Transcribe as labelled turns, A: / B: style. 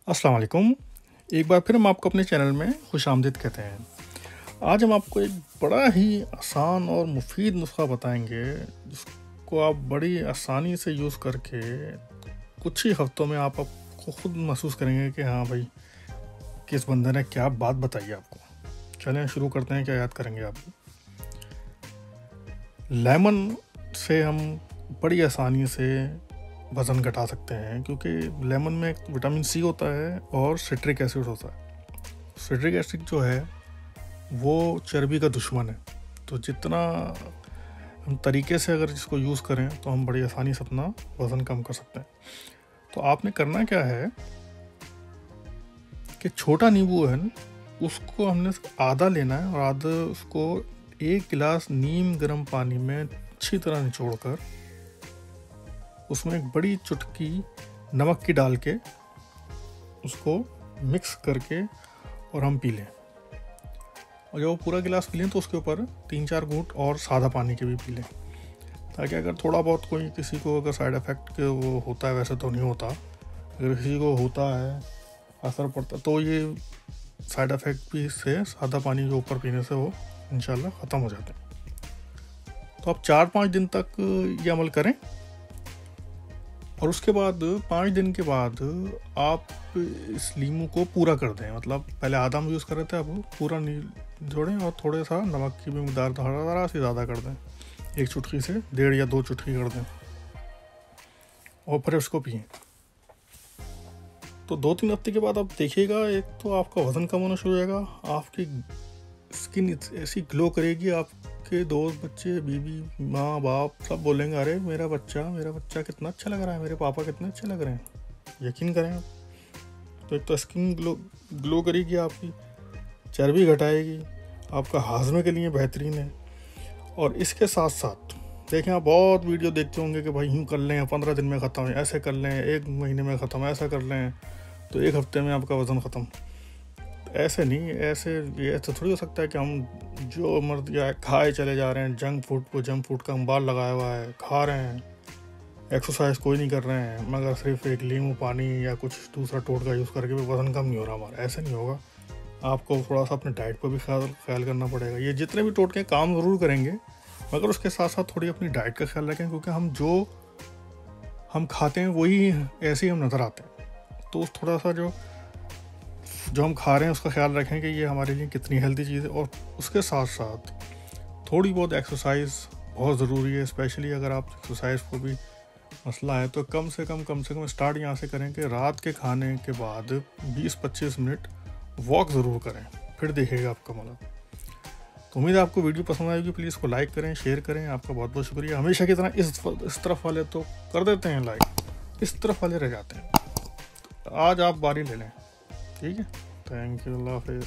A: अस्सलाम वालेकुम। एक बार फिर हम आपको अपने चैनल में खुशामदीद कहते हैं। आज हम आपको एक बड़ा ही आसान और मुफीद नुस्खा बताएंगे जिसको आप बड़ी आसानी से यूज़ करके कुछ ही हफ्तों में आप आपको खुद महसूस करेंगे कि हाँ भाई, किस बंदे ने क्या बात बताई आपको। चलें शुरू करते हैं। क्या याद करेंगे आप? लेमन से हम बड़ी आसानी से वज़न घटा सकते हैं, क्योंकि लेमन में विटामिन सी होता है और सिट्रिक एसिड होता है। सिट्रिक एसिड जो है वो चर्बी का दुश्मन है, तो जितना हम तरीके से अगर इसको यूज़ करें तो हम बड़ी आसानी से अपना वज़न कम कर सकते हैं। तो आपने करना क्या है कि छोटा नींबू है ना, उसको हमने आधा लेना है और आधा उसको 1 गिलास नीम गर्म पानी में अच्छी तरह निचोड़ कर उसमें एक बड़ी चुटकी नमक की डाल के उसको मिक्स करके और हम पी लें। और जब वो पूरा गिलास पी लें तो उसके ऊपर 3-4 घूंट और सादा पानी के भी पी लें, ताकि अगर थोड़ा बहुत कोई किसी को अगर साइड इफ़ेक्ट के वो होता है, वैसे तो नहीं होता, अगर किसी को होता है असर पड़ता तो ये साइड इफ़ेक्ट भी से सादा पानी के ऊपर पीने से वो इंशाल्लाह ख़त्म हो जाते हैं। तो आप 4-5 दिन तक ये अमल करें और उसके बाद 5 दिन के बाद आप इस लीमू को पूरा कर दें। मतलब पहले आधा हम यूज़ कर रहे थे, अब पूरा जोड़ें और थोड़ा सा नमक की भी मकदार थोड़ा सी ज़्यादा कर दें, 1 चुटकी से 1.5 या 2 चुटकी कर दें और फिर उसको पिएँ। तो 2-3 हफ्ते के बाद आप देखिएगा, एक तो आपका वज़न कम होना शुरू हो जाएगा, आपकी स्किन ऐसी ग्लो करेगी, आपके दोस्त, बच्चे, बीवी, माँ बाप सब बोलेंगे अरे मेरा बच्चा कितना अच्छा लग रहा है, मेरे पापा कितने अच्छे लग रहे हैं। यकीन करें आप। तो एक तो स्किन ग्लो करेगी, आपकी चर्बी घटाएगी, आपका हाजमे के लिए बेहतरीन है। और इसके साथ साथ देखें, आप बहुत वीडियो देखते होंगे कि भाई यूँ कर लें 15 दिन में ख़त्म, ऐसे कर लें 1 महीने में ख़त्म, ऐसा कर लें तो 1 हफ्ते में आपका वज़न ख़त्म। ऐसे नहीं, ऐसे थोड़ी हो सकता है कि हम जो मर्ज़ी खाए चले जा रहे हैं, जंक फूड का अंबार लगाया हुआ है, खा रहे हैं, एक्सरसाइज कोई नहीं कर रहे हैं, मगर सिर्फ एक नींबू पानी या कुछ दूसरा टोटका यूज़ करके भी वज़न कम नहीं हो रहा हमारा। ऐसे नहीं होगा। आपको थोड़ा सा अपने डाइट पर भी ख्याल करना पड़ेगा। ये जितने भी टोटके काम ज़रूर करेंगे, मगर उसके साथ साथ थोड़ी अपनी डाइट का ख्याल रखें, क्योंकि हम खाते हैं वही ऐसे ही हम नज़र आते हैं। तो थोड़ा सा जो हम खा रहे हैं उसका ख्याल रखें कि ये हमारे लिए कितनी हेल्दी चीज़ है। और उसके साथ साथ थोड़ी बहुत एक्सरसाइज बहुत ज़रूरी है, स्पेशली अगर आप एक्सरसाइज को भी मसला है तो कम से कम स्टार्ट यहाँ से करें कि रात के खाने के बाद 20-25 मिनट वॉक ज़रूर करें, फिर देखिएगा आपका मतलब। तो उम्मीद है आपको वीडियो पसंद आएगी। प्लीज़ इसको लाइक करें, शेयर करें। आपका बहुत बहुत शुक्रिया। हमेशा की तरह इस तरफ वाले तो कर देते हैं लाइक, इस तरफ वाले रह जाते हैं। तो आज आप बारी ले लें, ठीक है। थैंक यू, अल्लाह हाफिज़।